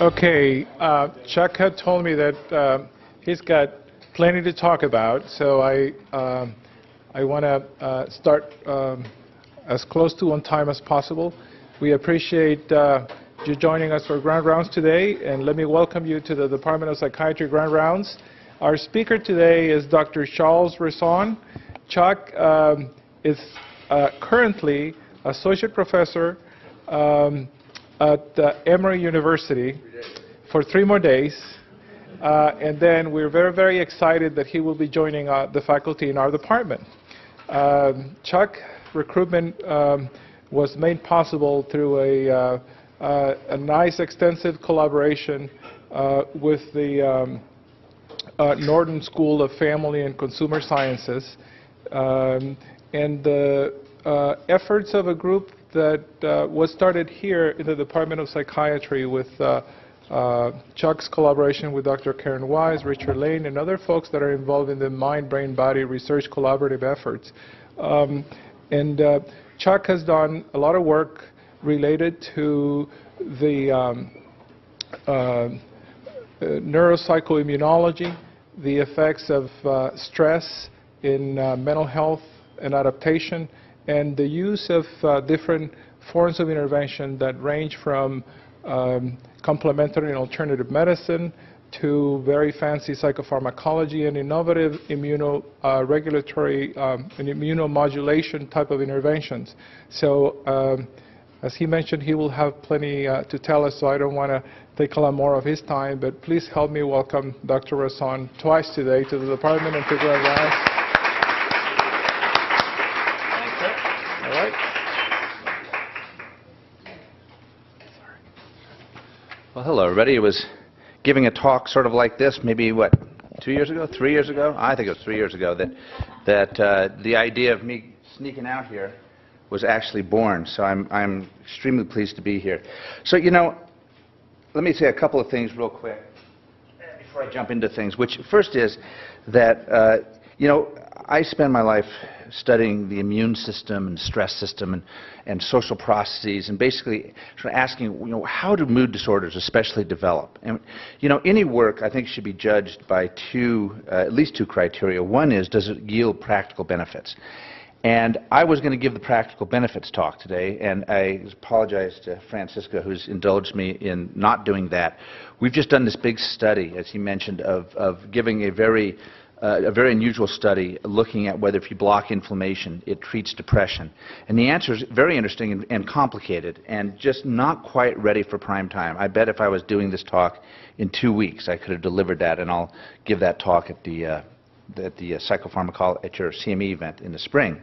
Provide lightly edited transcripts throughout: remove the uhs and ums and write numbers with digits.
Okay, Chuck had told me that he's got plenty to talk about, so I want to start as close to on time as possible. We appreciate you joining us for Grand Rounds today, and let me welcome you to the Department of Psychiatry Grand Rounds. Our speaker today is Dr. Charles Raison. Chuck is currently Associate Professor at Emory University for 3 more days, and then we're very, very excited that he will be joining the faculty in our department. Chuck recruitment was made possible through a nice, extensive collaboration with the Norton School of Family and Consumer Sciences, and the efforts of a group that was started here in the Department of Psychiatry with Chuck's collaboration with Dr. Karen Wise, Richard Lane, and other folks that are involved in the Mind, Brain, Body Research Collaborative efforts. Chuck has done a lot of work related to the neuropsychoimmunology, the effects of stress in mental health and adaptation, and the use of different forms of intervention that range from complementary and alternative medicine to very fancy psychopharmacology and innovative immunoregulatory and immunomodulation type of interventions. So as he mentioned, he will have plenty to tell us, so I don't want to take a lot more of his time, but please help me welcome Dr. Raison twice today to the department and to Grand Rounds. All right. Well, hello, everybody. I was giving a talk sort of like this, maybe, what, 2 years ago, 3 years ago? I think it was 3 years ago that the idea of me sneaking out here was actually born. So I'm extremely pleased to be here. So, you know, let me say a couple of things real quick before I jump into things, which first is that, you know, I spend my life studying the immune system and stress system and social processes, and basically sort of asking, you know, how do mood disorders especially develop? And, you know, any work I think should be judged by at least two criteria. One is, does it yield practical benefits? And I was going to give the practical benefits talk today, and I apologize to Francisca, who's indulged me in not doing that. We've just done this big study, as he mentioned, of giving a very unusual study looking at whether if you block inflammation, it treats depression. And the answer is very interesting and complicated and just not quite ready for prime time. I bet if I was doing this talk in 2 weeks, I could have delivered that, and I'll give that talk at the psychopharmacology at your CME event in the spring.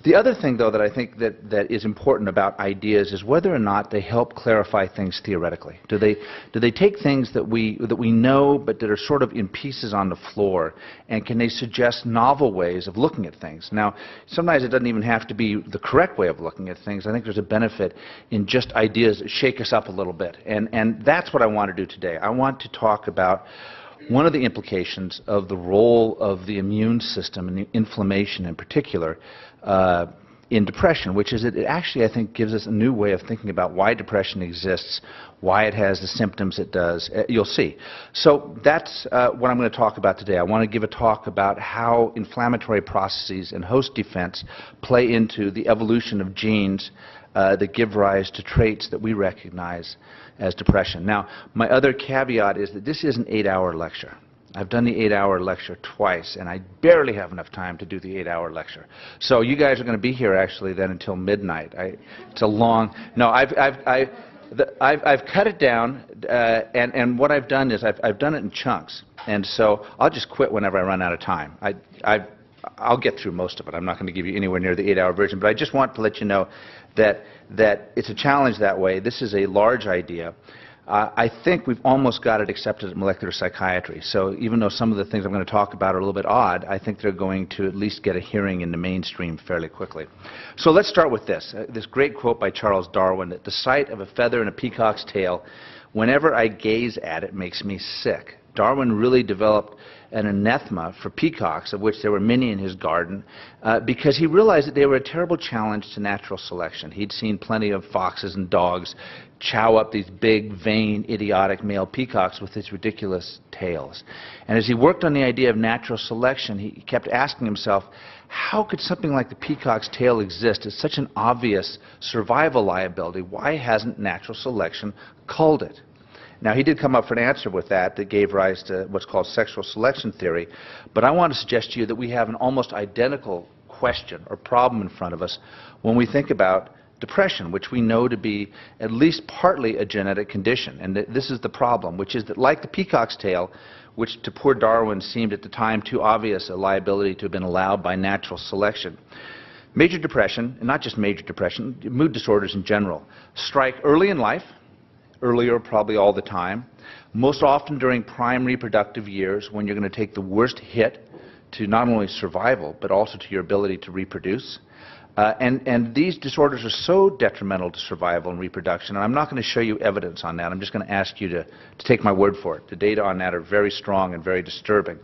The other thing, though, that I think that is important about ideas is whether or not they help clarify things theoretically. Do they take things that we know but that are sort of in pieces on the floor, and can they suggest novel ways of looking at things? Now, sometimes it doesn't even have to be the correct way of looking at things. I think there's a benefit in just ideas that shake us up a little bit, and that's what I want to do today. I want to talk about one of the implications of the role of the immune system and the inflammation in particular in depression, which is it actually, I think, gives us a new way of thinking about why depression exists, why it has the symptoms it does. You'll see. So that's what I'm going to talk about today. I want to give a talk about how inflammatory processes and host defense play into the evolution of genes that give rise to traits that we recognize as depression. Now, my other caveat is that this is an 8-hour lecture. I've done the 8-hour lecture twice, and I barely have enough time to do the 8-hour lecture. So you guys are going to be here actually then until midnight. It's a long. No, I've cut it down, and what I've done is I've done it in chunks, and so I'll just quit whenever I run out of time. I'll get through most of it. I'm not going to give you anywhere near the 8-hour version, but I just want to let you know that it's a challenge that way. This is a large idea. I think we've almost got it accepted at molecular psychiatry. So even though some of the things I'm going to talk about are a little bit odd, I think they're going to at least get a hearing in the mainstream fairly quickly. So let's start with this great quote by Charles Darwin, that the sight of a feather in a peacock's tail, whenever I gaze at it, makes me sick. Darwin really developed an anathema for peacocks, of which there were many in his garden, because he realized that they were a terrible challenge to natural selection. He'd seen plenty of foxes and dogs chow up these big, vain, idiotic male peacocks with these ridiculous tails. And as he worked on the idea of natural selection, he kept asking himself, how could something like the peacock's tail exist? It's such an obvious survival liability. Why hasn't natural selection culled it? Now, he did come up for an answer with that gave rise to what's called sexual selection theory, but I want to suggest to you that we have an almost identical question or problem in front of us when we think about depression, which we know to be at least partly a genetic condition. And this is the problem, which is that like the peacock's tail, which to poor Darwin seemed at the time too obvious a liability to have been allowed by natural selection, major depression, and not just major depression, mood disorders in general, strike early in life, earlier probably all the time, most often during prime reproductive years when you're going to take the worst hit to not only survival but also to your ability to reproduce. And these disorders are so detrimental to survival and reproduction, and I'm not going to show you evidence on that. I'm just going to ask you to take my word for it. The data on that are very strong and very disturbing.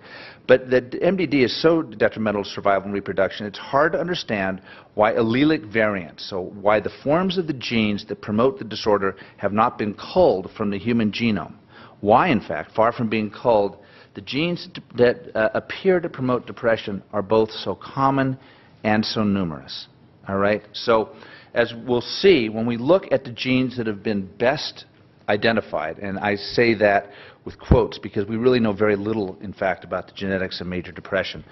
But the MDD is so detrimental to survival and reproduction, it's hard to understand why allelic variants, so why the forms of the genes that promote the disorder have not been culled from the human genome. Why, in fact, far from being culled, the genes that appear to promote depression are both so common and so numerous. All right? So as we'll see, when we look at the genes that have been best identified, and I say that with quotes because we really know very little, in fact, about the genetics of major depression.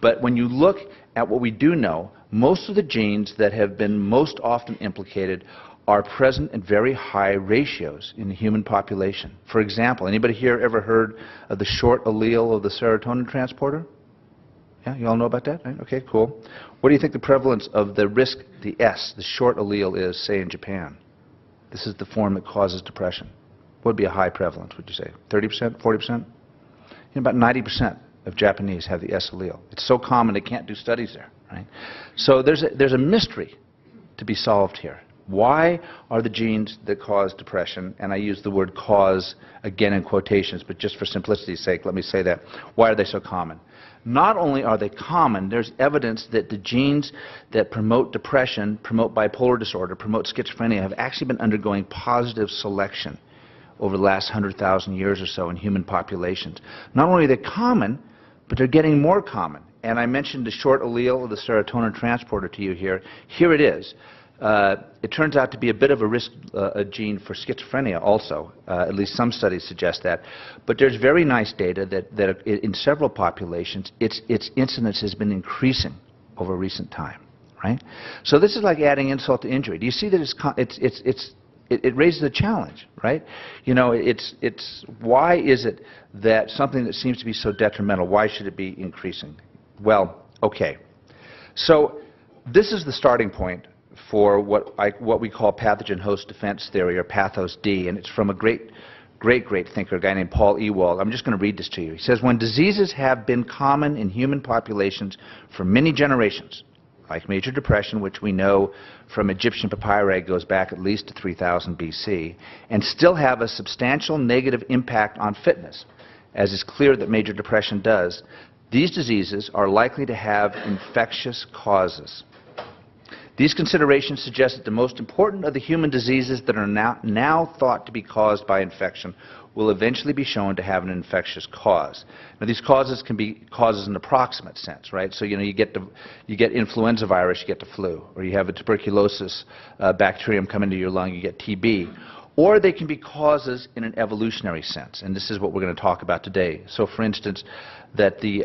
But when you look at what we do know, most of the genes that have been most often implicated are present in very high ratios in the human population. For example, anybody here ever heard of the short allele of the serotonin transporter? Yeah, you all know about that? Right? Okay, cool. What do you think the prevalence of the risk, the S, the short allele is, say, in Japan? This is the form that causes depression. What would be a high prevalence, would you say? 30%, 40%? About 90% of Japanese have the S allele. It's so common they can't do studies there, right? So there's a mystery to be solved here. Why are the genes that cause depression, and I use the word cause again in quotations, but just for simplicity's sake, let me say that, why are they so common? Not only are they common, there's evidence that the genes that promote depression, promote bipolar disorder, promote schizophrenia have actually been undergoing positive selection over the last 100,000 years or so in human populations. Not only are they common, but they're getting more common. And I mentioned the short allele of the serotonin transporter to you here. Here it is. It turns out to be a bit of a risk gene for schizophrenia also. At least some studies suggest that. But there's very nice data that in several populations, its incidence has been increasing over recent time. Right? So this is like adding insult to injury. Do you see that it raises a challenge, right? You know, why is it that something that seems to be so detrimental, why should it be increasing? Well, okay. So this is the starting point for what we call pathogen host defense theory, or pathos D, and it's from a great thinker, a guy named Paul Ewald. I'm just going to read this to you. He says, when diseases have been common in human populations for many generations, like major depression, which we know from Egyptian papyri goes back at least to 3000 BC, and still have a substantial negative impact on fitness, as is clear that major depression does, these diseases are likely to have infectious causes. These considerations suggest that the most important of the human diseases that are now thought to be caused by infection will eventually be shown to have an infectious cause. Now, these causes can be causes in an approximate sense, right? So, you know, you get influenza virus, you get the flu, or you have a tuberculosis bacterium come into your lung, you get TB. Or they can be causes in an evolutionary sense, and this is what we're going to talk about today. So, for instance, that the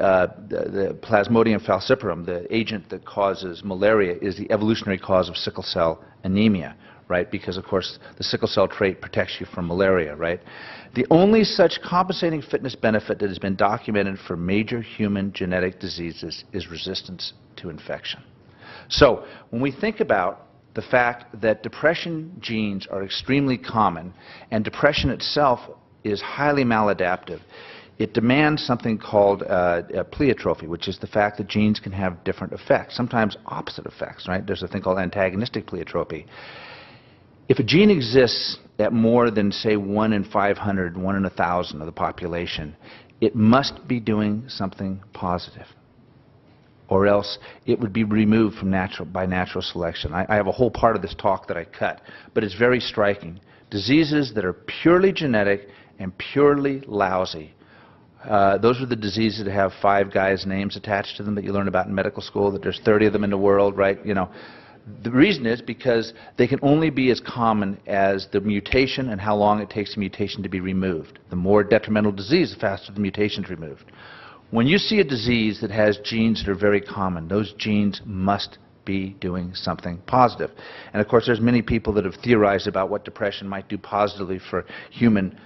Plasmodium falciparum, the agent that causes malaria, is the evolutionary cause of sickle cell anemia, right? Because, of course, the sickle cell trait protects you from malaria, right? The only such compensating fitness benefit that has been documented for major human genetic diseases is resistance to infection. So, when we think about the fact that depression genes are extremely common and depression itself is highly maladaptive, it demands something called pleiotropy, which is the fact that genes can have different effects, sometimes opposite effects, right? There's a thing called antagonistic pleiotropy. If a gene exists at more than, say, 1 in 500, 1 in 1,000 of the population, it must be doing something positive, or else it would be removed from by natural selection. I have a whole part of this talk that I cut, but it's very striking. Diseases that are purely genetic and purely lousy. Those are the diseases that have 5 guys' names attached to them that you learn about in medical school, that there's 30 of them in the world, right? You know, the reason is because they can only be as common as the mutation and how long it takes the mutation to be removed. The more detrimental disease, the faster the mutation is removed. When you see a disease that has genes that are very common, those genes must be doing something positive. And of course, there's many people that have theorized about what depression might do positively for human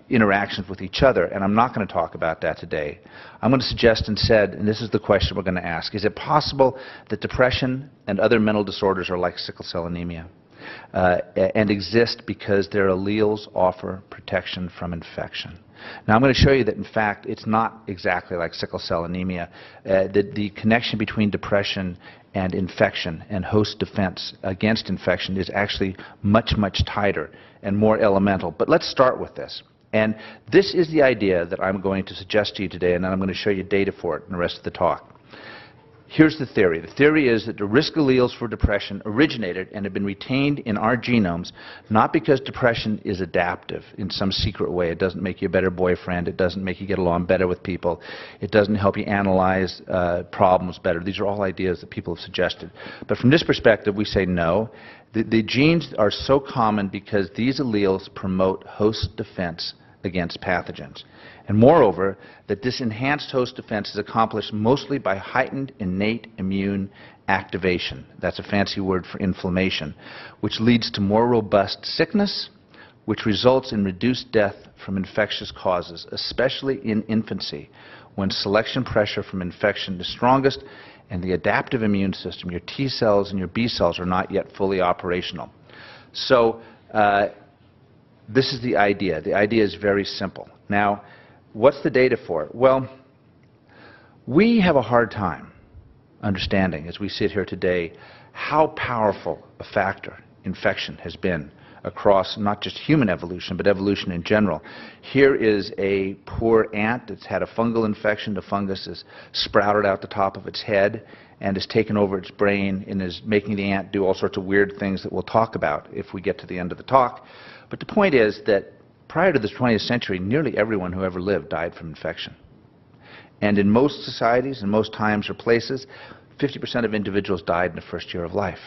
interactions with each other, and I'm not going to talk about that today. I'm going to suggest instead, and this is the question we're going to ask, is it possible that depression and other mental disorders are like sickle cell anemia and exist because their alleles offer protection from infection? Now, I'm going to show you that, in fact, it's not exactly like sickle cell anemia. The connection between depression and infection and host defense against infection is actually much, much tighter and more elemental. But let's start with this. And this is the idea that I'm going to suggest to you today, and then I'm going to show you data for it in the rest of the talk. Here's the theory. The theory is that the risk alleles for depression originated and have been retained in our genomes, not because depression is adaptive in some secret way. It doesn't make you a better boyfriend. It doesn't make you get along better with people. It doesn't help you analyze problems better. These are all ideas that people have suggested. But from this perspective, we say no. The genes are so common because these alleles promote host defense against pathogens. And moreover, that this enhanced host defense is accomplished mostly by heightened innate immune activation. That's a fancy word for inflammation, which leads to more robust sickness, which results in reduced death from infectious causes, especially in infancy, when selection pressure from infection is strongest and the adaptive immune system, your T cells and your B cells, are not yet fully operational. So this is the idea. The idea is very simple. Now, what's the data for it? Well, we have a hard time understanding, as we sit here today, how powerful a factor infection has been across not just human evolution, but evolution in general. Here is a poor ant that's had a fungal infection. The fungus has sprouted out the top of its head and has taken over its brain and is making the ant do all sorts of weird things that we'll talk about if we get to the end of the talk. But the point is that prior to the 20th century, nearly everyone who ever lived died from infection. And in most societies, in most times or places, 50% of individuals died in the first year of life.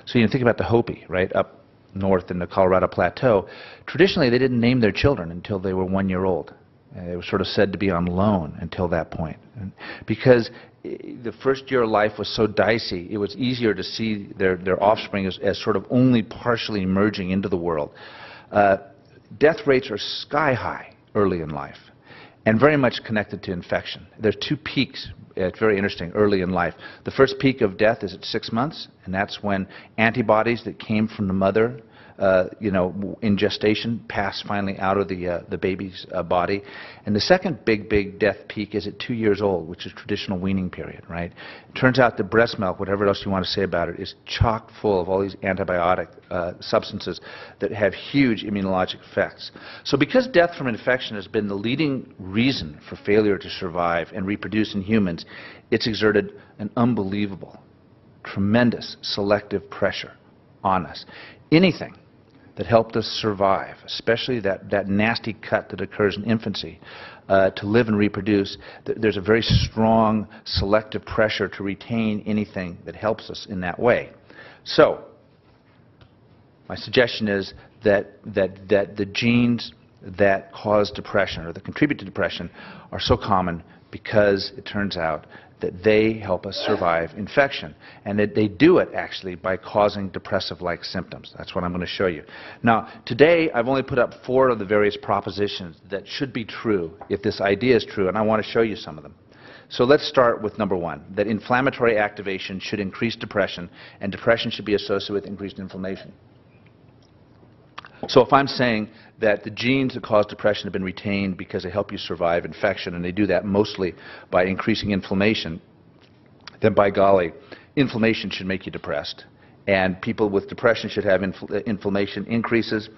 So you think about the Hopi, right, up north in the Colorado Plateau. Traditionally, they didn't name their children until they were 1 year old. They were sort of said to be on loan until that point. And because the first year of life was so dicey, it was easier to see their offspring as sort of only partially emerging into the world. Death rates are sky high early in life and very much connected to infection. There's 2 peaks. It's very interesting early in life. The first peak of death is at 6 months, and that's when antibodies that came from the mother in gestation pass finally out of the baby's body. And the second big death peak is at 2 years old, which is traditional weaning period, right? It turns out that breast milk, whatever else you want to say about it, is chock full of all these antibiotic substances that have huge immunologic effects. So because death from infection has been the leading reason for failure to survive and reproduce in humans, it's exerted an unbelievable, tremendous selective pressure on us. Anything that helped us survive, especially that nasty cut that occurs in infancy, to live and reproduce, there's a very strong selective pressure to retain anything that helps us in that way. So, my suggestion is that the genes that cause depression or that contribute to depression are so common because it turns out that they help us survive infection. And that they do it, actually, by causing depressive-like symptoms. That's what I'm going to show you. Now, today, I've only put up 4 of the various propositions that should be true if this idea is true, and I want to show you some of them. So let's start with number 1, that inflammatory activation should increase depression, and depression should be associated with increased inflammation. So if I'm saying that the genes that cause depression have been retained because they help you survive infection, and they do that mostly by increasing inflammation, then by golly, inflammation should make you depressed. And people with depression should have inflammation increases.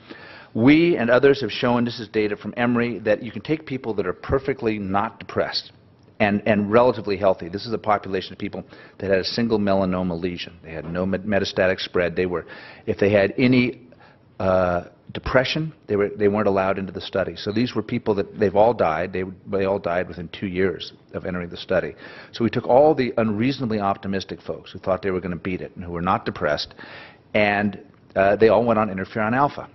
We and others have shown, this is data from Emory, that you can take people that are perfectly not depressed and relatively healthy. This is a population of people that had a single melanoma lesion. They had no metastatic spread. If they had any depression, they weren't allowed into the study. So these were people that they've all died. They all died within 2 years of entering the study. So we took all the unreasonably optimistic folks who thought they were going to beat it and who were not depressed, and they all went on interferon alpha.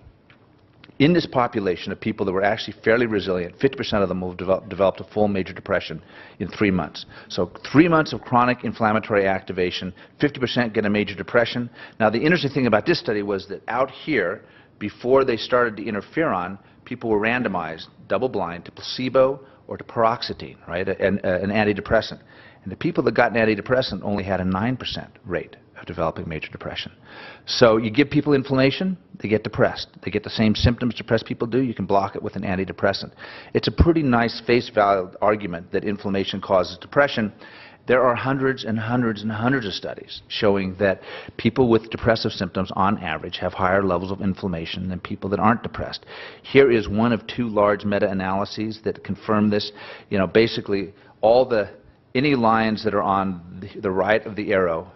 In this population of people that were actually fairly resilient, 50% of them will have developed a full major depression in 3 months. So 3 months of chronic inflammatory activation, 50% get a major depression. Now the interesting thing about this study was that out here, before they started the interferon, people were randomized, double-blind, to placebo or to paroxetine, right, an antidepressant. And the people that got an antidepressant only had a 9% rate of developing major depression. So you give people inflammation, they get depressed. They get the same symptoms depressed people do, you can block it with an antidepressant. It's a pretty nice face value argument that inflammation causes depression. There are hundreds and hundreds and hundreds of studies showing that people with depressive symptoms on average have higher levels of inflammation than people that aren't depressed. Here is one of 2 large meta-analyses that confirm this. You know, basically any lines that are on the right of the arrow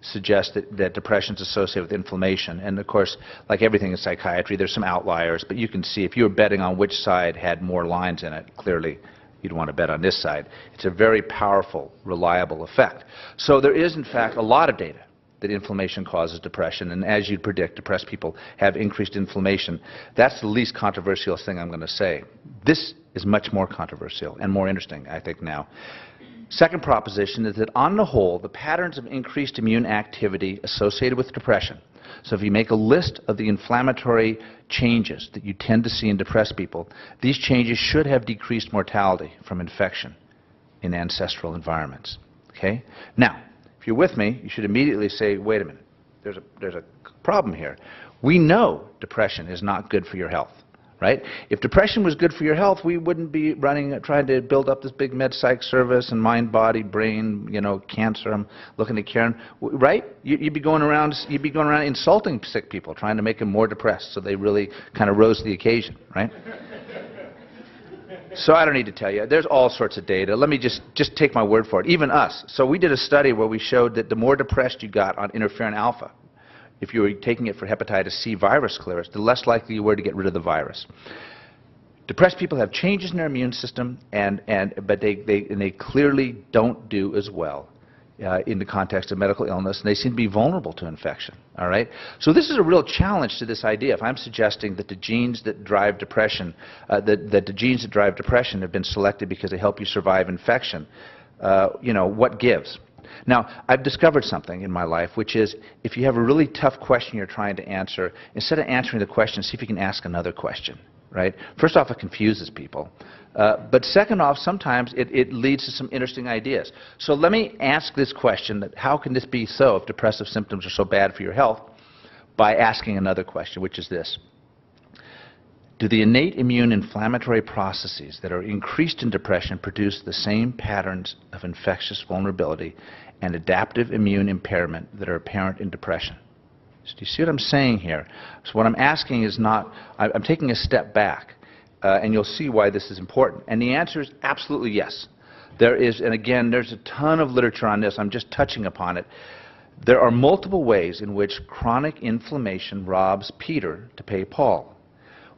suggest that depression is associated with inflammation. And of course, like everything in psychiatry, there's some outliers, but you can see if you were betting on which side had more lines in it, clearly you'd want to bet on this side. It's a very powerful, reliable effect. So there is, in fact, a lot of data that inflammation causes depression, and as you'd predict, depressed people have increased inflammation. That's the least controversial thing I'm going to say. This is much more controversial and more interesting, I think, now. Second proposition is that on the whole, the patterns of increased immune activity associated with depression, so if you make a list of the inflammatory changes that you tend to see in depressed people, these changes should have decreased mortality from infection in ancestral environments. Okay? Now, if you're with me, you should immediately say, wait a minute, there's a problem here. We know depression is not good for your health. Right? If depression was good for your health, we wouldn't be trying to build up this big med psych service and mind, body, brain, you know, cancer. I'm looking at Karen, right? You'd be going around insulting sick people, trying to make them more depressed, so they really kind of rose to the occasion, right? So I don't need to tell you. There's all sorts of data. Let me just take my word for it. Even us. So we did a study where we showed that the more depressed you got on interferon alpha, if you were taking it for hepatitis C virus clearance, the less likely you were to get rid of the virus. Depressed people have changes in their immune system, but they clearly don't do as well in the context of medical illness, and they seem to be vulnerable to infection. All right? So this is a real challenge to this idea. If I'm suggesting that the genes that drive depression, that the genes that drive depression have been selected because they help you survive infection, you know, what gives? Now, I've discovered something in my life, which is if you have a really tough question you're trying to answer, instead of answering the question, see if you can ask another question, right? First off, it confuses people. But second off, sometimes it leads to some interesting ideas. So let me ask this question, that how can this be so if depressive symptoms are so bad for your health, by asking another question, which is this. Do the innate immune inflammatory processes that are increased in depression produce the same patterns of infectious vulnerability and adaptive immune impairment that are apparent in depression? So do you see what I'm saying here? So what I'm asking is not, I'm taking a step back, and you'll see why this is important. And the answer is absolutely yes. There is, and again, there's a ton of literature on this. I'm just touching upon it. There are multiple ways in which chronic inflammation robs Peter to pay Paul.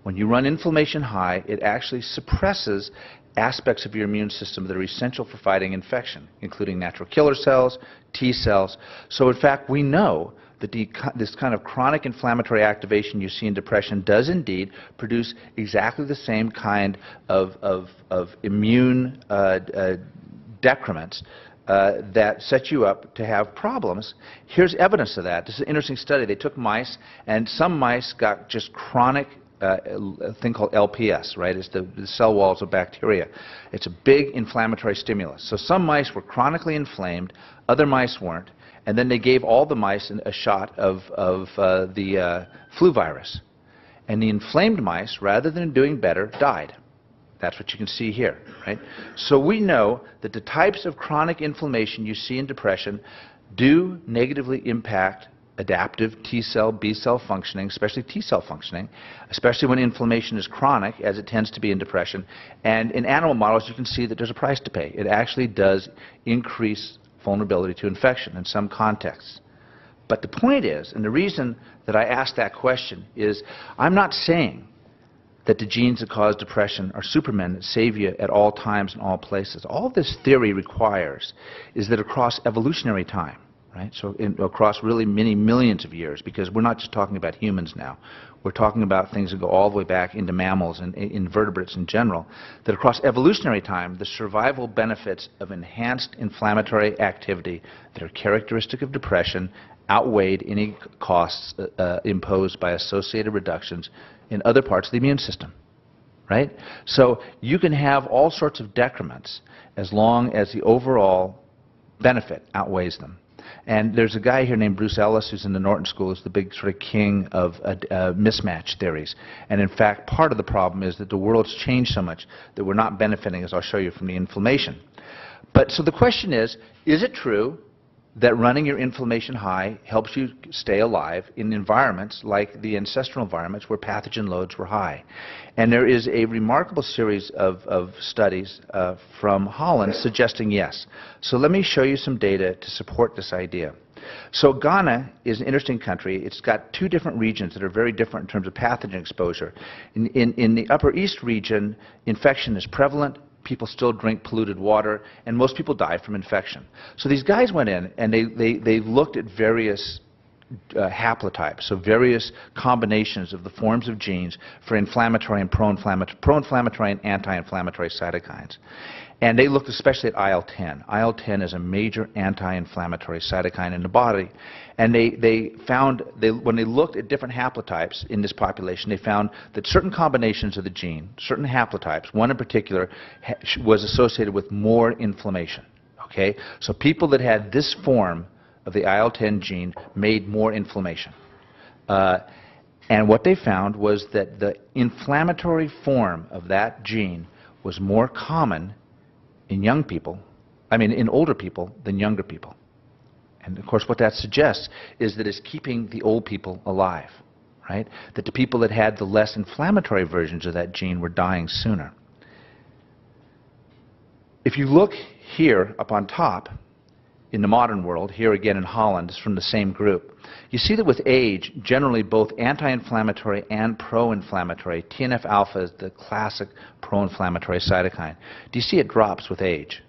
When you run inflammation high, it actually suppresses aspects of your immune system that are essential for fighting infection, including natural killer cells, T cells. So in fact, we know that this kind of chronic inflammatory activation you see in depression does indeed produce exactly the same kind of immune decrements that set you up to have problems. Here's evidence of that. This is an interesting study. They took mice, and some mice got just chronic a thing called LPS, right? It's the cell walls of bacteria. It's a big inflammatory stimulus. So some mice were chronically inflamed, other mice weren't, and then they gave all the mice a shot of the flu virus. And the inflamed mice, rather than doing better, died. That's what you can see here, right? So we know that the types of chronic inflammation you see in depression do negatively impact adaptive T cell, B cell functioning, especially T cell functioning, especially when inflammation is chronic, as it tends to be in depression. And in animal models, you can see that there's a price to pay. It actually does increase vulnerability to infection in some contexts. But the point is, and the reason that I asked that question is, I'm not saying that the genes that cause depression are supermen that save you at all times and all places. All this theory requires is that across evolutionary time, right, so across really many millions of years, because we're not just talking about humans now, we're talking about things that go all the way back into mammals and invertebrates in general, that across evolutionary time, the survival benefits of enhanced inflammatory activity that are characteristic of depression outweighed any costs imposed by associated reductions in other parts of the immune system, right? So you can have all sorts of decrements as long as the overall benefit outweighs them. And there's a guy here named Bruce Ellis who's in the Norton School, who's the big sort of king of mismatch theories. And in fact, part of the problem is that the world's changed so much that we're not benefiting, as I'll show you, from the inflammation. But so the question is it true that running your inflammation high helps you stay alive in environments like the ancestral environments where pathogen loads were high? And there is a remarkable series of studies from Holland suggesting yes. So let me show you some data to support this idea. So Ghana is an interesting country. It's got two different regions that are very different in terms of pathogen exposure. In the Upper East region, infection is prevalent. People still drink polluted water, and most people die from infection. So these guys went in and they looked at various haplotypes, so various combinations of the forms of genes for inflammatory and pro-inflammatory and anti-inflammatory cytokines. And they looked especially at IL-10. IL-10 is a major anti-inflammatory cytokine in the body. And they found, when they looked at different haplotypes in this population, they found that certain combinations of the gene, certain haplotypes, one in particular, was associated with more inflammation. Okay? So people that had this form of the IL-10 gene made more inflammation. And what they found was that the inflammatory form of that gene was more common in young people, in older people than younger people. And of course what that suggests is that it's keeping the old people alive, right? That the people that had the less inflammatory versions of that gene were dying sooner. If you look here up on top, in the modern world, here again in Holland, it's from the same group, you see that with age, generally both anti-inflammatory and pro-inflammatory, TNF-alpha is the classic pro-inflammatory cytokine. Do you see it drops with age?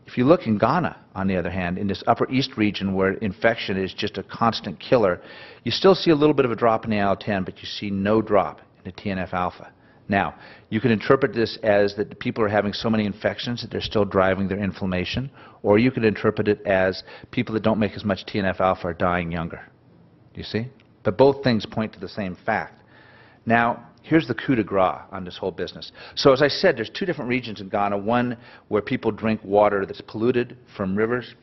If you look in Ghana, on the other hand, in this Upper East region where infection is just a constant killer, you still see a little bit of a drop in the IL-10, but you see no drop in the TNF-alpha. Now, you can interpret this as that the people are having so many infections that they're still driving their inflammation, or you could interpret it as people that don't make as much TNF-alpha are dying younger. Do you see? But both things point to the same fact. Now, here's the coup de grace on this whole business. So as I said, there's two different regions in Ghana, one where people drink water that's polluted from rivers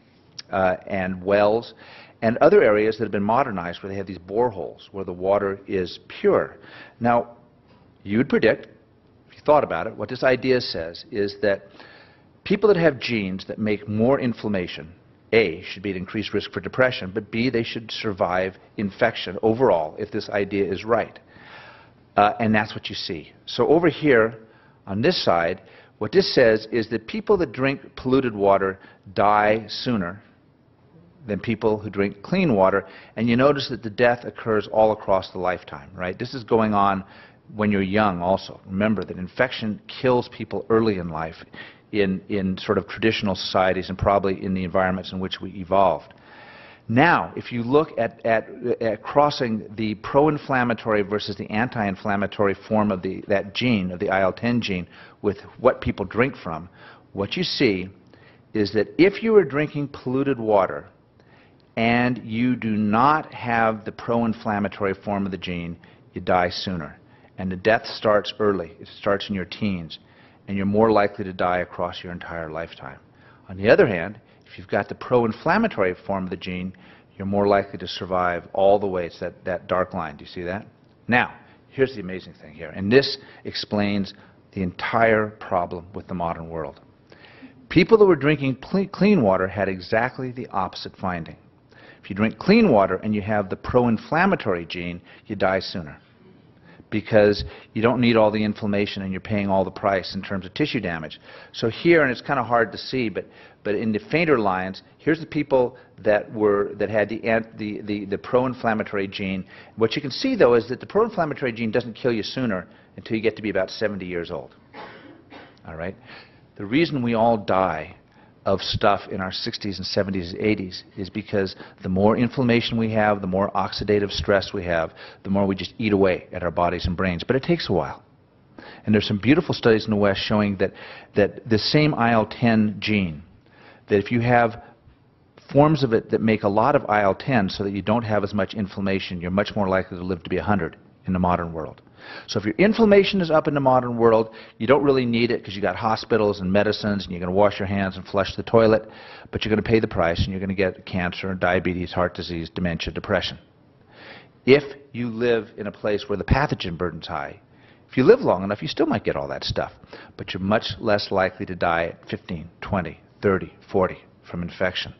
and wells, and other areas that have been modernized where they have these boreholes where the water is pure. Now, you would predict, if you thought about it, what this idea says is that people that have genes that make more inflammation, A, should be at increased risk for depression, but B, they should survive infection overall if this idea is right. And that's what you see. So over here on this side, what this says is that people that drink polluted water die sooner than people who drink clean water, and you notice that the death occurs all across the lifetime, right? This is going on when you're young also. Remember that infection kills people early in life in sort of traditional societies and probably in the environments in which we evolved. Now, if you look at crossing the pro-inflammatory versus the anti-inflammatory form of that gene, of the IL-10 gene, with what people drink from, what you see is that if you are drinking polluted water and you do not have the pro-inflammatory form of the gene, you die sooner. And the death starts early. It starts in your teens. And you're more likely to die across your entire lifetime. On the other hand, if you've got the pro-inflammatory form of the gene, you're more likely to survive all the way. It's that dark line. Do you see that? Now, here's the amazing thing here. And this explains the entire problem with the modern world. People that were drinking clean water had exactly the opposite finding. If If you drink clean water and you have the pro-inflammatory gene, you die sooner, because you don't need all the inflammation and you're paying all the price in terms of tissue damage. So here, and it's kind of hard to see, but in the fainter lines, here's the people that had the pro-inflammatory gene. What you can see, though, is that the pro-inflammatory gene doesn't kill you sooner until you get to be about 70 years old. All right? The reason we all die of stuff in our 60s and 70s and 80s is because the more inflammation we have, the more oxidative stress we have, the more we just eat away at our bodies and brains. But it takes a while. And there's some beautiful studies in the West showing that the same IL-10 gene, that if you have forms of it that make a lot of IL-10 so that you don't have as much inflammation, you're much more likely to live to be 100 in the modern world. So if your inflammation is up in the modern world, you don't really need it because you got hospitals and medicines and you're going to wash your hands and flush the toilet, but you're going to pay the price and you're going to get cancer, diabetes, heart disease, dementia, depression. If you live in a place where the pathogen burden's high, if you live long enough, you still might get all that stuff, but you're much less likely to die at 15, 20, 30, 40 from infection.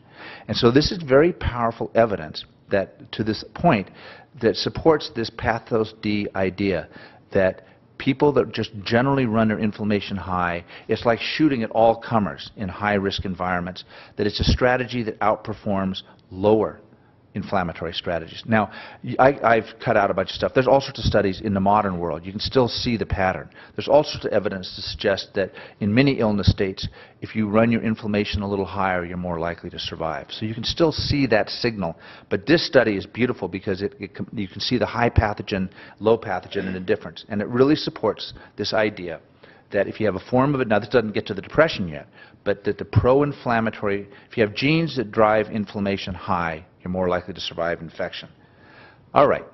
And so this is very powerful evidence that, to this point, that supports this pathos D idea that people that just generally run their inflammation high, it's like shooting at all comers in high-risk environments, that it's a strategy that outperforms lower inflammatory strategies. Now, I've cut out a bunch of stuff. There's all sorts of studies in the modern world. You can still see the pattern. There's all sorts of evidence to suggest that in many illness states, if you run your inflammation a little higher, you're more likely to survive. So you can still see that signal. But this study is beautiful because you can see the high pathogen, low pathogen, and the difference. And it really supports this idea that if you have a form of it, now this doesn't get to the depression yet, but that the pro-inflammatory, if you have genes that drive inflammation high, you're more likely to survive infection. All right.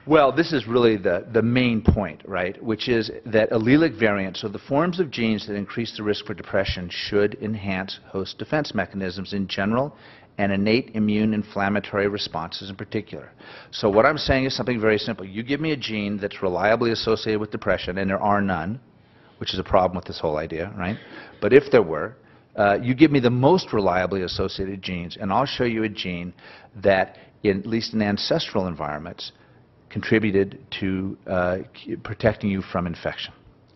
Well, this is really the main point, right, which is that allelic variants, so the forms of genes that increase the risk for depression, should enhance host defense mechanisms in general and innate immune inflammatory responses in particular. So what I'm saying is something very simple. You give me a gene that's reliably associated with depression, and there are none, which is a problem with this whole idea, right? But if there were, you give me the most reliably associated genes, and I'll show you a gene that, at least in ancestral environments, contributed to protecting you from infection.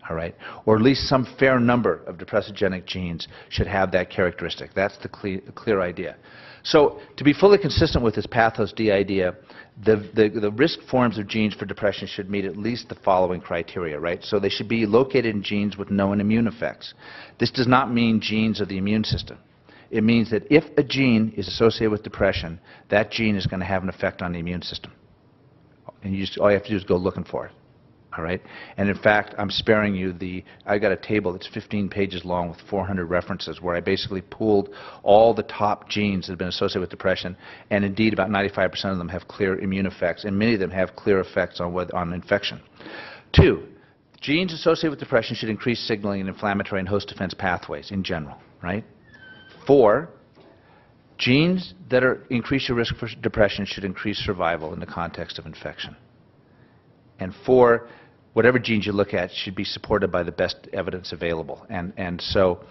All right? Or at least some fair number of depressogenic genes should have that characteristic. That's the clear idea. So to be fully consistent with this pathos D idea, the risk forms of genes for depression should meet at least the following criteria, right? So they should be located in genes with known immune effects. This does not mean genes of the immune system. It means that if a gene is associated with depression, that gene is going to have an effect on the immune system. And all you have to do is go looking for it. All right? And in fact, I'm sparing you I got a table that's 15 pages long with 400 references where I basically pooled all the top genes that have been associated with depression, and indeed about 95% of them have clear immune effects, and many of them have clear effects on infection. 2, genes associated with depression should increase signaling in inflammatory and host defense pathways in general, right? 4, genes that increase your risk for depression should increase survival in the context of infection. And 4, whatever genes you look at should be supported by the best evidence available. And so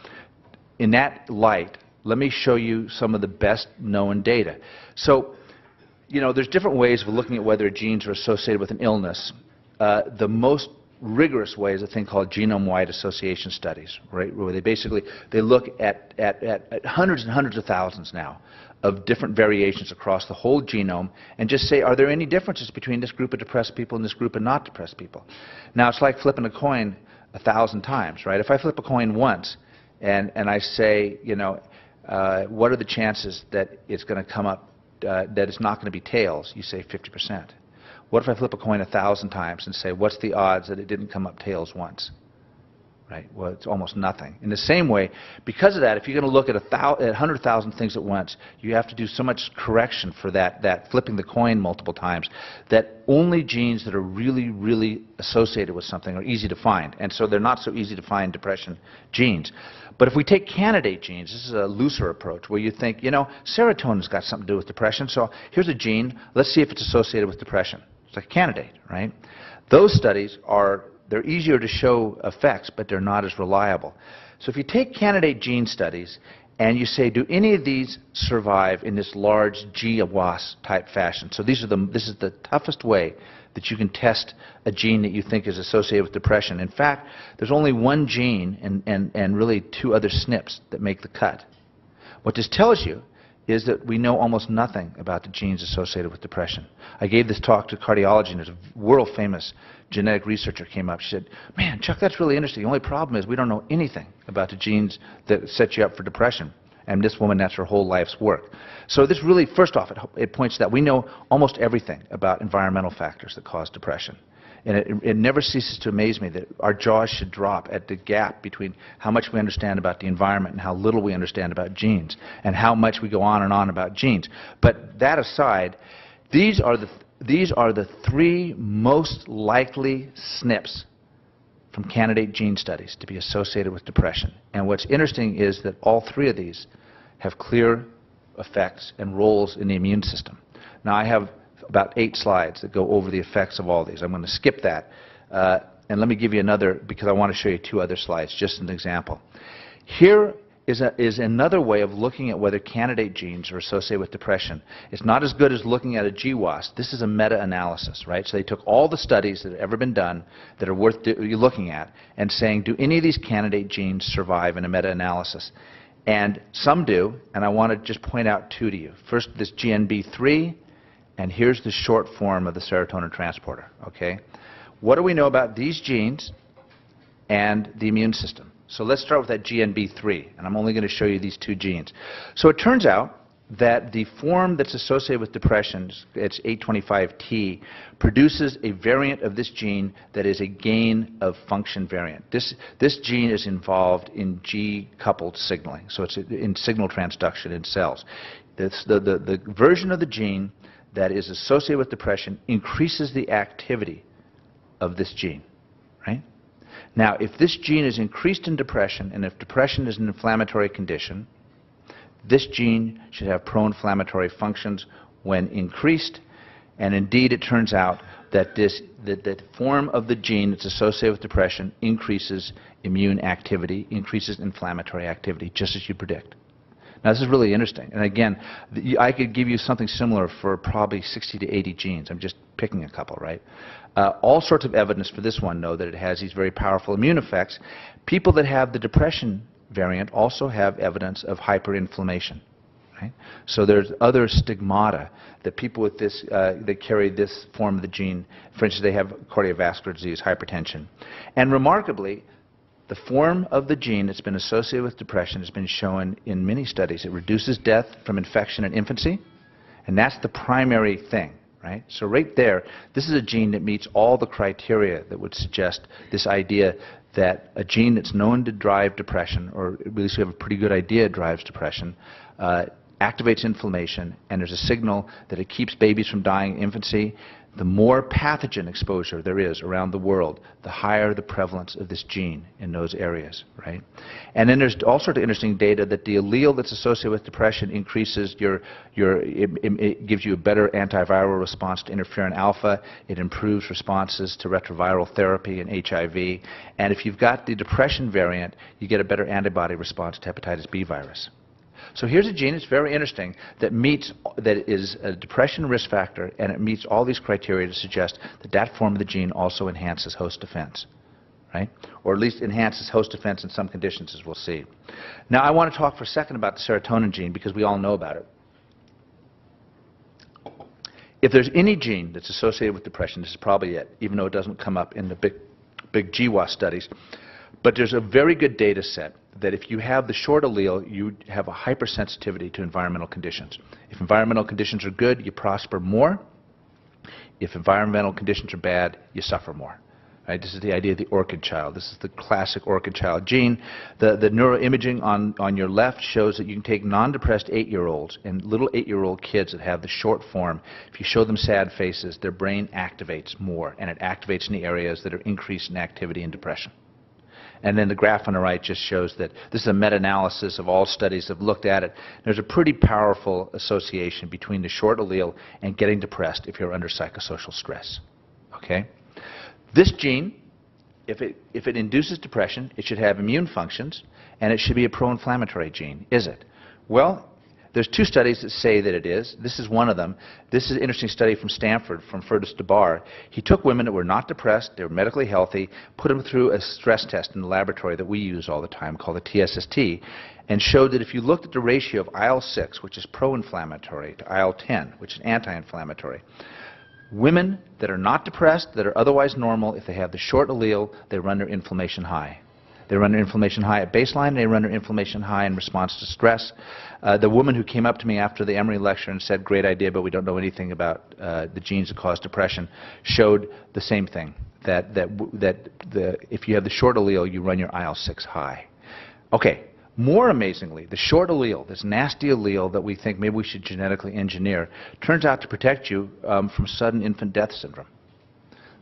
in that light, let me show you some of the best known data. So, you know, there's different ways of looking at whether genes are associated with an illness. The most rigorous way is a thing called genome-wide association studies, right, where they look at hundreds and hundreds of thousands now of different variations across the whole genome and just say, are there any differences between this group of depressed people and this group of not depressed people? Now, it's like flipping a coin 1,000 times, right? If I flip a coin once and I say, you know, what are the chances that it's going to come up, that it's not going to be tails? You say 50%. What if I flip a coin 1,000 times and say, what's the odds that it didn't come up tails once? Right? Well, it's almost nothing. In the same way, because of that, if you're going to look at 100,000 things at once, you have to do so much correction for that flipping the coin multiple times, that only genes that are really, really associated with something are easy to find. And so they're not so easy to find depression genes. But if we take candidate genes, this is a looser approach, where you think, you know, serotonin's got something to do with depression, so here's a gene, let's see if it's associated with depression. It's like a candidate, right? Those studies they're easier to show effects, but they're not as reliable. So if you take candidate gene studies and you say, do any of these survive in this large GWAS type fashion? So this is the toughest way that you can test a gene that you think is associated with depression. In fact, there's only one gene and really 2 other SNPs that make the cut. What this tells you is that we know almost nothing about the genes associated with depression. I gave this talk to cardiology, and there's a world-famous genetic researcher came up. She said, man, Chuck, that's really interesting. The only problem is we don't know anything about the genes that set you up for depression. And this woman, that's her whole life's work. So this really, first off, it points to that we know almost everything about environmental factors that cause depression. And it never ceases to amaze me that our jaws should drop at the gap between how much we understand about the environment and how little we understand about genes, and how much we go on and on about genes. But that aside, these are the 3 most likely SNPs from candidate gene studies to be associated with depression. And what's interesting is that all 3 of these have clear effects and roles in the immune system. Now, I have about 8 slides that go over the effects of all these. I'm going to skip that. And let me give you another, because I want to show you 2 other slides, just as an example. Here is another way of looking at whether candidate genes are associated with depression. It's not as good as looking at a GWAS. This is a meta-analysis, right? So they took all the studies that have ever been done that are worth looking at and saying, do any of these candidate genes survive in a meta-analysis? And some do, and I want to just point out 2 to you. First, this GNB3, and here's the short form of the serotonin transporter, okay? What do we know about these genes and the immune system? So let's start with that GNB3, and I'm only going to show you these 2 genes. So it turns out that the form that's associated with depression, it's 825T, produces a variant of this gene that is a gain of function variant. This gene is involved in G-coupled signaling, so it's in signal transduction in cells. The version of the gene that is associated with depression increases the activity of this gene, right? Now, if this gene is increased in depression, and if depression is an inflammatory condition, this gene should have pro-inflammatory functions when increased, and indeed it turns out that that form of the gene that's associated with depression increases immune activity, increases inflammatory activity, just as you predict. Now, this is really interesting. And again, I could give you something similar for probably 60 to 80 genes. I'm just picking a couple, right? All sorts of evidence for this one know that it has these very powerful immune effects. People that have the depression variant also have evidence of hyperinflammation, right? So there's other stigmata that people with this, that carry this form of the gene, for instance, they have cardiovascular disease, hypertension. And remarkably, the form of the gene that's been associated with depression has been shown in many studies. It reduces death from infection in infancy, and that's the primary thing, right? So right there, this is a gene that meets all the criteria that would suggest this idea that a gene that's known to drive depression, or at least we have a pretty good idea it drives depression, activates inflammation, and there's a signal that it keeps babies from dying in infancy. The more pathogen exposure there is around the world, the higher the prevalence of this gene in those areas, right? And then there's all sorts of interesting data that the allele that's associated with depression increases it gives you a better antiviral response to interferon alpha. It improves responses to retroviral therapy and HIV. And if you've got the depression variant, you get a better antibody response to hepatitis B virus. So here's a gene that's very interesting that is a depression risk factor, and it meets all these criteria to suggest that that form of the gene also enhances host defense, right? Or at least enhances host defense in some conditions, as we'll see. Now, I want to talk for a second about the serotonin gene because we all know about it. If there's any gene that's associated with depression, this is probably it, even though it doesn't come up in the big GWAS studies. But there's a very good data set that if you have the short allele, you have a hypersensitivity to environmental conditions. If environmental conditions are good, you prosper more. If environmental conditions are bad, you suffer more. Right? This is the idea of the orchid child. This is the classic orchid child gene. The neuroimaging on your left shows that you can take non-depressed 8-year-olds and little 8-year-old kids that have the short form. If you show them sad faces, their brain activates more, and it activates in the areas that are increased in activity and depression. And then the graph on the right just shows that this is a meta-analysis of all studies that have looked at it. There's a pretty powerful association between the short allele and getting depressed if you're under psychosocial stress. Okay? This gene, if it induces depression, it should have immune functions, and it should be a pro-inflammatory gene, is it? Well, there's two studies that say that it is. This is one of them. This is an interesting study from Stanford, from Fergus DeBar. He took women that were not depressed, they were medically healthy, put them through a stress test in the laboratory that we use all the time called the TSST, and showed that if you looked at the ratio of IL-6, which is pro-inflammatory, to IL-10, which is anti-inflammatory, women that are not depressed, that are otherwise normal, if they have the short allele, they run their inflammation high. They run their inflammation high at baseline, and they run their inflammation high in response to stress. The woman who came up to me after the Emory lecture and said, great idea, but we don't know anything about the genes that cause depression, showed the same thing, that if you have the short allele, you run your IL-6 high. Okay, more amazingly, the short allele, this nasty allele that we think maybe we should genetically engineer, turns out to protect you from sudden infant death syndrome.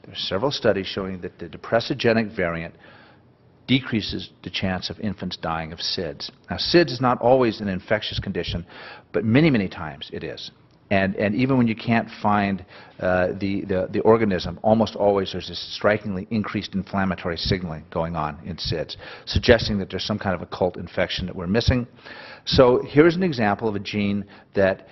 There are several studies showing that the depressogenic variant decreases the chance of infants dying of SIDS. Now, SIDS is not always an infectious condition, but many, many times it is. And even when you can't find the organism, almost always there's this strikingly increased inflammatory signaling going on in SIDS, suggesting that there's some kind of occult infection that we're missing. So here's an example of a gene that,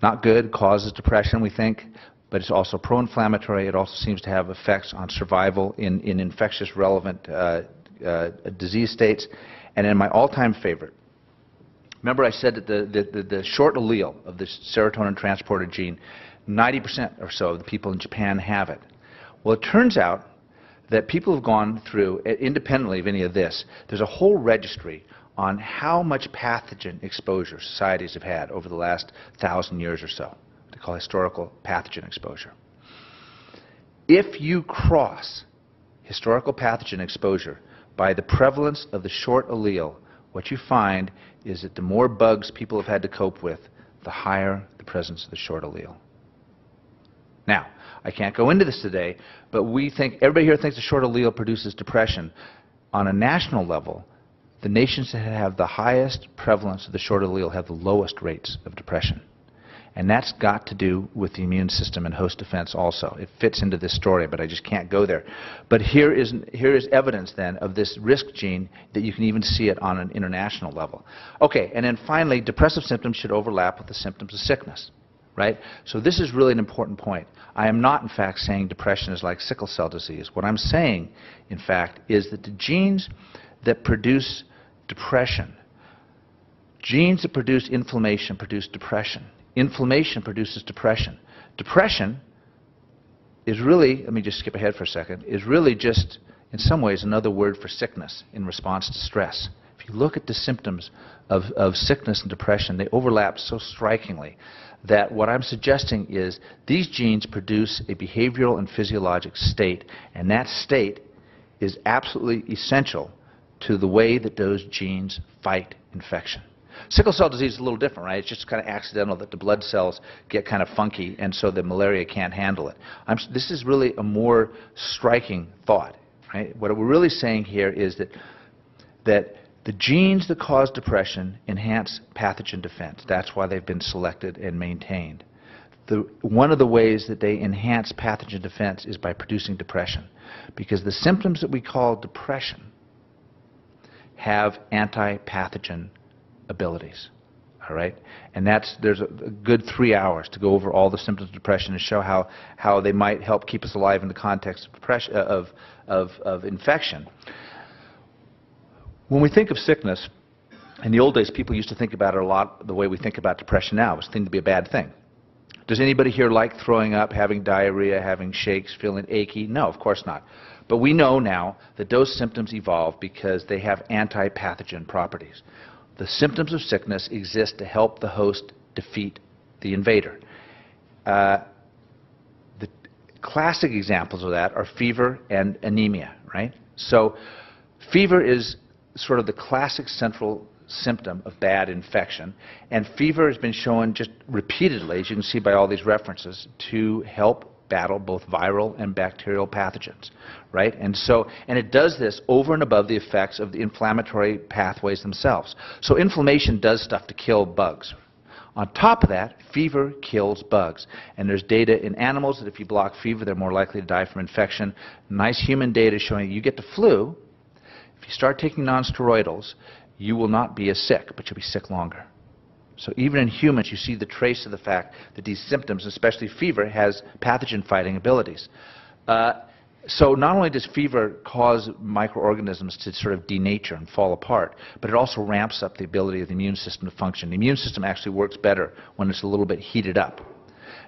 not good, causes depression, we think, but it's also pro-inflammatory. It also seems to have effects on survival in infectious relevant disease states. And in my all-time favorite, remember I said that the short allele of this serotonin transporter gene, 90% or so of the people in Japan have it. Well, it turns out that people have gone through, independently of any of this, there's a whole registry on how much pathogen exposure societies have had over the last 1,000 years or so. They call historical pathogen exposure. If you cross historical pathogen exposure by the prevalence of the short allele, what you find is that the more bugs people have had to cope with, the higher the presence of the short allele. Now, I can't go into this today, but we think, everybody here thinks the short allele produces depression. On a national level, the nations that have the highest prevalence of the short allele have the lowest rates of depression. And that's got to do with the immune system and host defense also. It fits into this story, but I just can't go there. But here is evidence then of this risk gene that you can even see it on an international level. Okay, and then finally, depressive symptoms should overlap with the symptoms of sickness, right? So this is really an important point. I am not, in fact, saying depression is like sickle cell disease. What I'm saying, in fact, is that the genes that produce depression, genes that produce inflammation produce depression. Inflammation produces depression. Depression is really, let me just skip ahead for a second, is really just, in some ways, another word for sickness in response to stress. If you look at the symptoms of sickness and depression, they overlap so strikingly that what I'm suggesting is these genes produce a behavioral and physiologic state, and that state is absolutely essential to the way that those genes fight infection. Sickle cell disease is a little different, right? It's just kind of accidental that the blood cells get kind of funky, and so the malaria can't handle it. This is really a more striking thought, right? What we're really saying here is that the genes that cause depression enhance pathogen defense. That's why they've been selected and maintained. One of the ways that they enhance pathogen defense is by producing depression, because the symptoms that we call depression have anti-pathogen abilities, all right? And there's a good 3 hours to go over all the symptoms of depression and show how they might help keep us alive in the context of depression, of infection. When we think of sickness, in the old days, people used to think about it a lot the way we think about depression now. It was seen to be a bad thing. Does anybody here like throwing up, having diarrhea, having shakes, feeling achy? No, of course not. But we know now that those symptoms evolve because they have anti-pathogen properties. The symptoms of sickness exist to help the host defeat the invader. The classic examples of that are fever and anemia, right? So fever is sort of the classic central symptom of bad infection, and fever has been shown just repeatedly, as you can see by all these references, to help battle both viral and bacterial pathogens, right? And it does this over and above the effects of the inflammatory pathways themselves. So inflammation does stuff to kill bugs. On top of that, fever kills bugs. And there's data in animals that if you block fever, they're more likely to die from infection. Nice human data showing you get the flu. If you start taking nonsteroidals, you will not be as sick, but you'll be sick longer. So even in humans, you see the trace of the fact that these symptoms, especially fever, has pathogen-fighting abilities. So not only does fever cause microorganisms to sort of denature and fall apart, but it also ramps up the ability of the immune system to function. The immune system actually works better when it's a little bit heated up.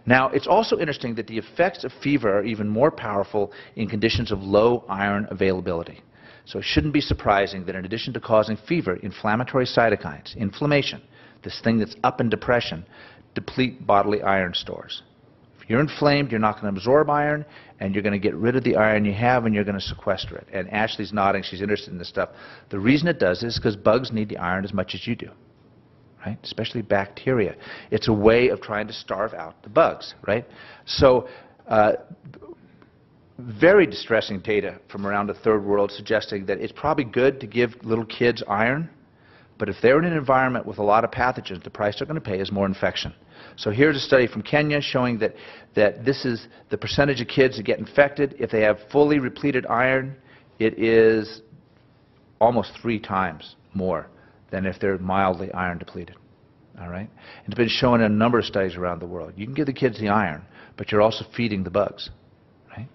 Now, it's also interesting that the effects of fever are even more powerful in conditions of low iron availability. So it shouldn't be surprising that in addition to causing fever, inflammatory cytokines, inflammation, this thing that's up in depression, deplete bodily iron stores. If you're inflamed, you're not going to absorb iron, and you're going to get rid of the iron you have, and you're going to sequester it. And Ashley's nodding. She's interested in this stuff. The reason it does is because bugs need the iron as much as you do, right? Especially bacteria. It's a way of trying to starve out the bugs, right? So very distressing data from around the third world suggesting that it's probably good to give little kids iron, but if they're in an environment with a lot of pathogens, the price they're going to pay is more infection. So here's a study from Kenya showing that this is the percentage of kids that get infected. If they have fully repleted iron, it is almost 3 times more than if they're mildly iron depleted. All right? And it's been shown in a number of studies around the world. You can give the kids the iron, but you're also feeding the bugs. Right?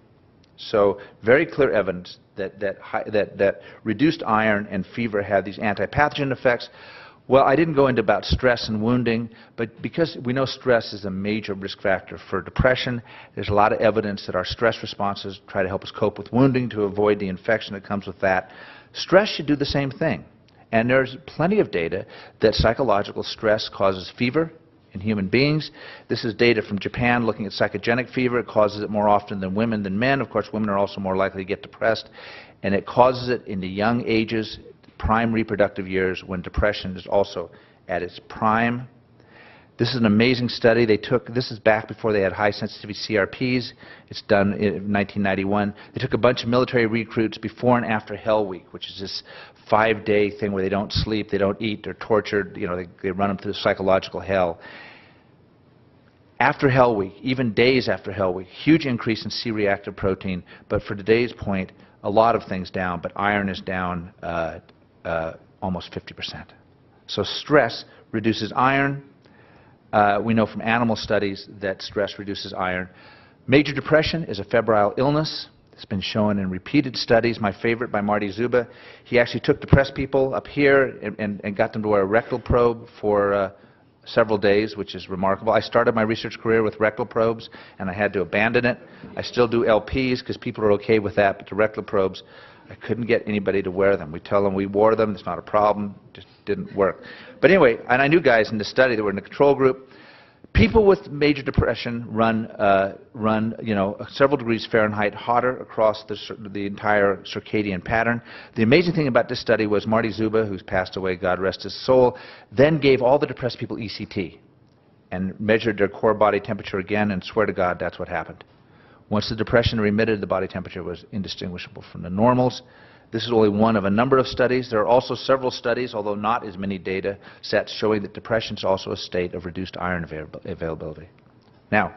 So very clear evidence that reduced iron and fever have these anti-pathogen effects. Well, I didn't go into about stress and wounding, but because we know stress is a major risk factor for depression, there's a lot of evidence that our stress responses try to help us cope with wounding to avoid the infection that comes with that. Stress should do the same thing. And there's plenty of data that psychological stress causes fever in human beings. This is data from Japan looking at psychogenic fever. It causes it more often than women than men. Of course, women are also more likely to get depressed. And it causes it in the young ages, prime reproductive years, when depression is also at its prime. This is an amazing study. This is back before they had high sensitivity CRPs. It's done in 1991. They took a bunch of military recruits before and after Hell Week, which is this 5-day thing where they don't sleep, they don't eat, they're tortured, you know, they run them through psychological hell. After Hell Week, even days after Hell Week, huge increase in C-reactive protein, but for today's point, a lot of things down, but iron is down almost 50%. So stress reduces iron. We know from animal studies that stress reduces iron. Major depression is a febrile illness. It's been shown in repeated studies. My favorite by Marty Zuba. He actually took depressed people up here and got them to wear a rectal probe for several days, which is remarkable. I started my research career with rectal probes, and I had to abandon it. I still do LPs because people are okay with that, but the rectal probes, I couldn't get anybody to wear them. We tell them we wore them, it's not a problem, just didn't work. But anyway, and I knew guys in the study that were in the control group. People with major depression run several degrees Fahrenheit hotter across the entire circadian pattern. The amazing thing about this study was Marty Zuba, who's passed away, God rest his soul, then gave all the depressed people ECT and measured their core body temperature again, and swear to God, that's what happened. Once the depression remitted, the body temperature was indistinguishable from the normals. This is only one of a number of studies. There are also several studies, although not as many data sets, showing that depression is also a state of reduced iron availability. Now,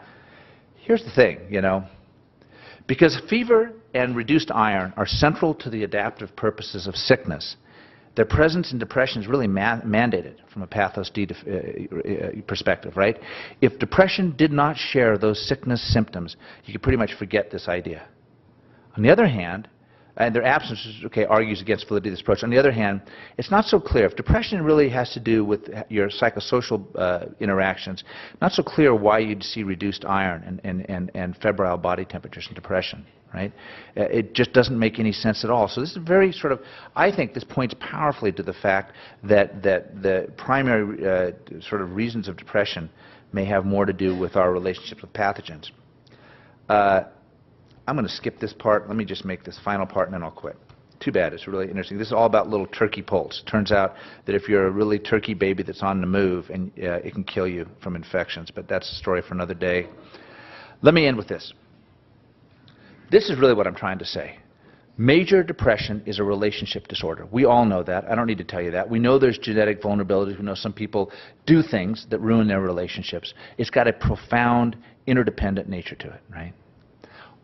here's the thing, because fever and reduced iron are central to the adaptive purposes of sickness, their presence in depression is really mandated from a pathos D perspective, right? If depression did not share those sickness symptoms, you could pretty much forget this idea. On the other hand, and their absence argues against validity of this approach. On the other hand, it's not so clear. If depression really has to do with your psychosocial interactions, not so clear why you'd see reduced iron and febrile body temperatures in depression, right? It just doesn't make any sense at all. So this is very I think this points powerfully to the fact that the primary reasons of depression may have more to do with our relationships with pathogens. I'm going to skip this part. Let me just make this final part, and then I'll quit. Too bad. It's really interesting. This is all about little turkey poults. Turns out that if you're a really turkey baby that's on the move, and it can kill you from infections, but that's a story for another day. Let me end with this. This is really what I'm trying to say. Major depression is a relationship disorder. We all know that. I don't need to tell you that. We know there's genetic vulnerabilities. We know some people do things that ruin their relationships. It's got a profound interdependent nature to it, right?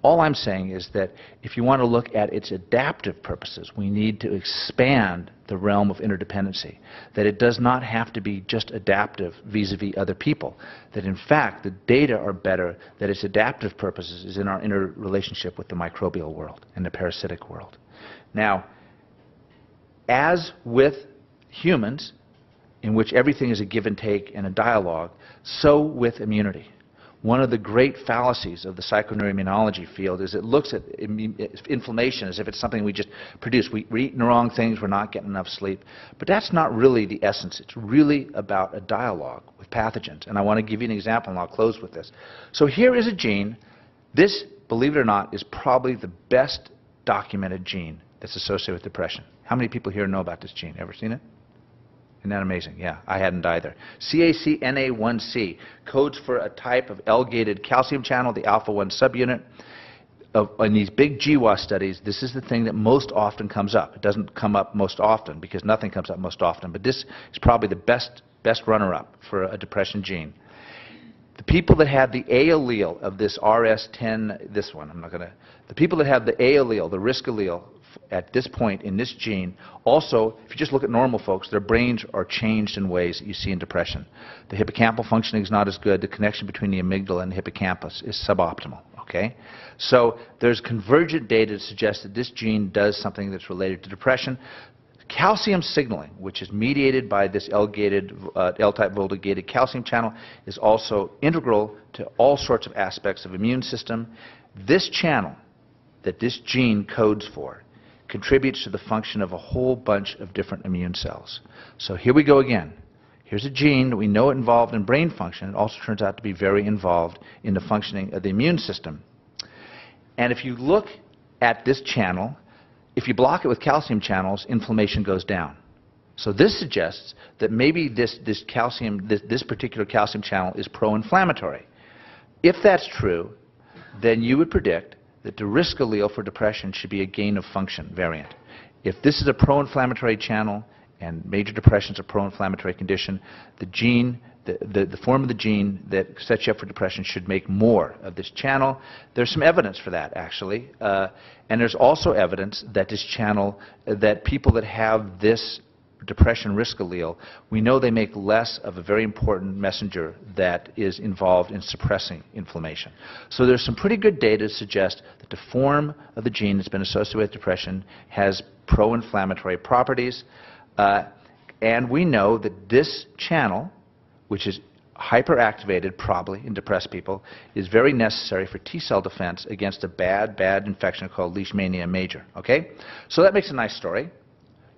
All I'm saying is that if you want to look at its adaptive purposes, we need to expand the realm of interdependency, that it does not have to be just adaptive vis-a-vis other people, that in fact the data are better, that its adaptive purposes is in our interrelationship with the microbial world and the parasitic world. Now, as with humans, in which everything is a give and take and a dialogue, so with immunity. One of the great fallacies of the psychoneuroimmunology field is it looks at inflammation as if it's something we just produce. We're eating the wrong things, we're not getting enough sleep. But that's not really the essence. It's really about a dialogue with pathogens. And I want to give you an example, and I'll close with this. So here is a gene. This, believe it or not, is probably the best documented gene that's associated with depression. How many people here know about this gene? Ever seen it? Isn't that amazing? Yeah, I hadn't either. CACNA1C codes for a type of L-gated calcium channel, the alpha-1 subunit. In these big GWAS studies, this is the thing that most often comes up. It doesn't come up most often because nothing comes up most often, but this is probably the best runner-up for a depression gene. The people that have the A allele of this RS10, this one, the people that have the A allele, the risk allele, at this point in this gene, also, if you just look at normal folks, their brains are changed in ways that you see in depression. The hippocampal functioning is not as good. The connection between the amygdala and the hippocampus is suboptimal. Okay? So there's convergent data to suggest that this gene does something that's related to depression. Calcium signaling, which is mediated by this L-type voltage-gated calcium channel, is also integral to all sorts of aspects of immune system. This channel that this gene codes for contributes to the function of a whole bunch of different immune cells. So here we go again. Here's a gene that we know it involved in brain function. It also turns out to be very involved in the functioning of the immune system. And if you look at this channel, if you block it with calcium channels, inflammation goes down. So this suggests that maybe this particular calcium channel is pro-inflammatory. If that's true, then you would predict that the risk allele for depression should be a gain of function variant. If this is a pro-inflammatory channel and major depression is a pro-inflammatory condition, the gene, the form of the gene that sets you up for depression should make more of this channel. There's some evidence for that, actually. And there's also evidence that this channel, that people that have this depression risk allele, we know they make less of a very important messenger that is involved in suppressing inflammation. So there's some pretty good data to suggest that the form of the gene that's been associated with depression has pro-inflammatory properties. And we know that this channel, which is hyperactivated probably in depressed people, is very necessary for T-cell defense against a bad infection called Leishmania major. Okay? So that makes a nice story.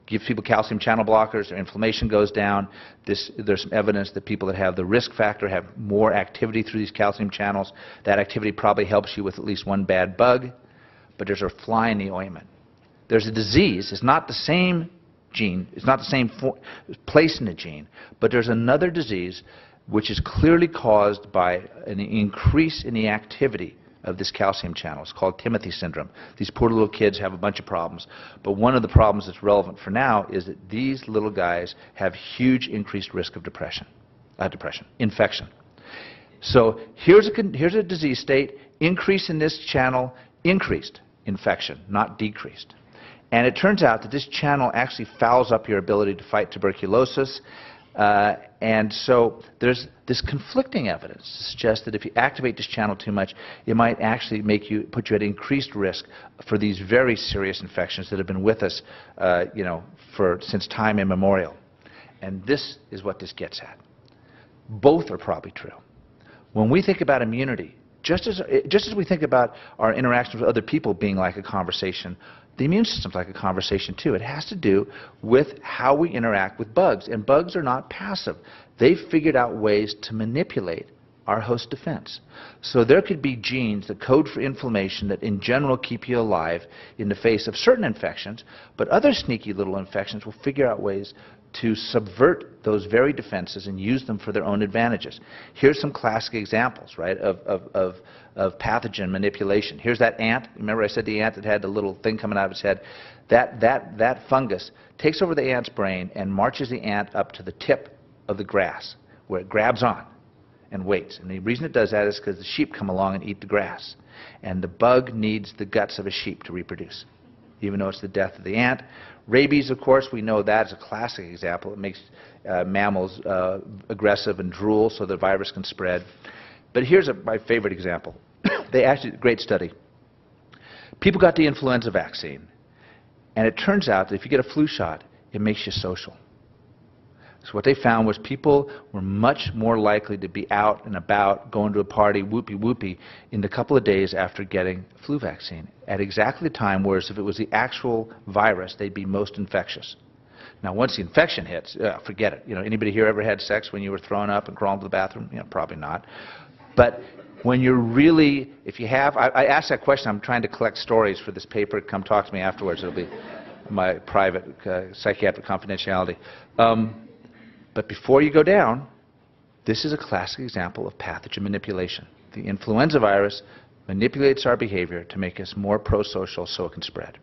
Give people calcium channel blockers, their inflammation goes down. There's some evidence that people that have the risk factor have more activity through these calcium channels. That activity probably helps you with at least one bad bug, but there's a fly in the ointment. There's a disease. It's not the same gene. It's not the same place in the gene, but there's another disease which is clearly caused by an increase in the activity of this calcium channel. It's called Timothy syndrome. These poor little kids have a bunch of problems, but one of the problems that's relevant for now is that these little guys have huge increased risk of infection. So here's a disease state, increase in this channel, increased infection, not decreased. And it turns out that this channel actually fouls up your ability to fight tuberculosis. And so there's this conflicting evidence to suggest that if you activate this channel too much, it might actually put you at increased risk for these very serious infections that have been with us, since time immemorial. And this is what this gets at. Both are probably true. When we think about immunity, just as we think about our interactions with other people being like a conversation, the immune system's like a conversation too. It has to do with how we interact with bugs. And bugs are not passive. They've figured out ways to manipulate our host defense. So there could be genes that code for inflammation that in general keep you alive in the face of certain infections, but other sneaky little infections will figure out ways to subvert those very defenses and use them for their own advantages. Here's some classic examples, right, of pathogen manipulation. Here's that ant. Remember I said the ant that had the little thing coming out of its head? That fungus takes over the ant's brain and marches the ant up to the tip of the grass, where it grabs on and waits. And the reason it does that is because the sheep come along and eat the grass. And the bug needs the guts of a sheep to reproduce, even though it's the death of the ant. Rabies, of course, we know that is a classic example. It makes mammals aggressive and drool so the virus can spread. But here's my favorite example. They actually, great study. People got the influenza vaccine, and it turns out that if you get a flu shot, it makes you social. So what they found was people were much more likely to be out and about, going to a party, whoopee-whoopee, in a couple of days after getting a flu vaccine, at exactly the time, whereas if it was the actual virus, they'd be most infectious. Now, once the infection hits, forget it. You know, anybody here ever had sex when you were throwing up and crawling to the bathroom? You know, probably not. But when you're really, if you have, I asked that question. I'm trying to collect stories for this paper. Come talk to me afterwards. It'll be my private psychiatric confidentiality. But before you go down, this is a classic example of pathogen manipulation. The influenza virus manipulates our behavior to make us more pro-social so it can spread.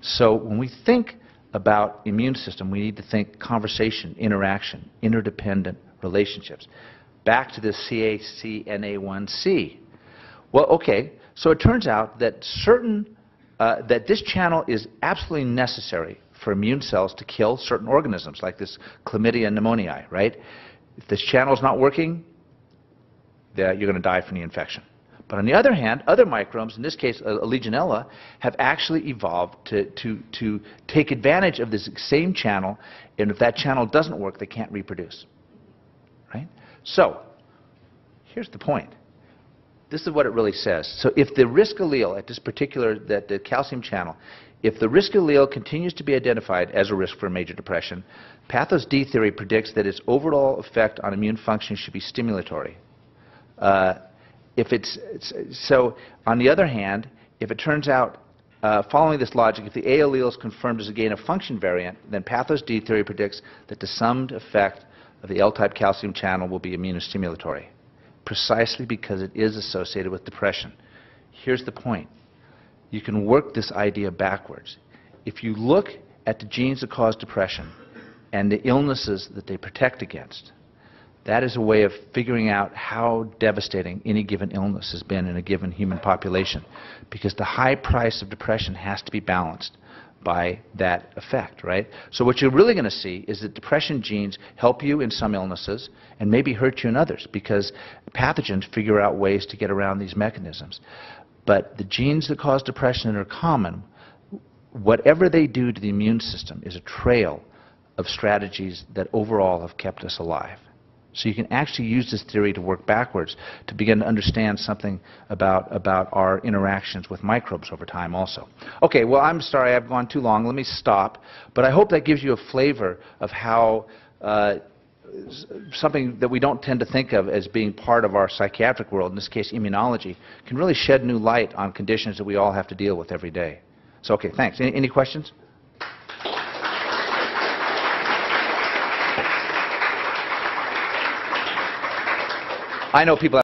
So when we think about immune system, we need to think conversation, interaction, interdependent relationships. Back to the CACNA1C. Well, okay, so it turns out that that this channel is absolutely necessary for immune cells to kill certain organisms, like this chlamydia pneumoniae, right? If this channel is not working, you're going to die from the infection. But on the other hand, other microbes, in this case a Legionella, have actually evolved to take advantage of this same channel, and if that channel doesn't work, they can't reproduce, right? So, here's the point. This is what it really says. So if the risk allele at this particular, the calcium channel, if the risk allele continues to be identified as a risk for major depression, Pathos D theory predicts that its overall effect on immune function should be stimulatory. So on the other hand, if it turns out, following this logic, if the A allele is confirmed as a gain of function variant, then Pathos D theory predicts that the summed effect of the L-type calcium channel will be immunostimulatory, precisely because it is associated with depression. Here's the point. You can work this idea backwards. If you look at the genes that cause depression and the illnesses that they protect against, that is a way of figuring out how devastating any given illness has been in a given human population, because the high price of depression has to be balanced by that effect, right? So what you're really going to see is that depression genes help you in some illnesses and maybe hurt you in others, because pathogens figure out ways to get around these mechanisms. But the genes that cause depression that are common, whatever they do to the immune system is a trail of strategies that overall have kept us alive. So you can actually use this theory to work backwards to begin to understand something about our interactions with microbes over time also. Okay, well, I'm sorry I've gone too long. Let me stop. But I hope that gives you a flavor of how something that we don't tend to think of as being part of our psychiatric world, in this case immunology, can really shed new light on conditions that we all have to deal with every day. So, okay, thanks. Any questions? I know people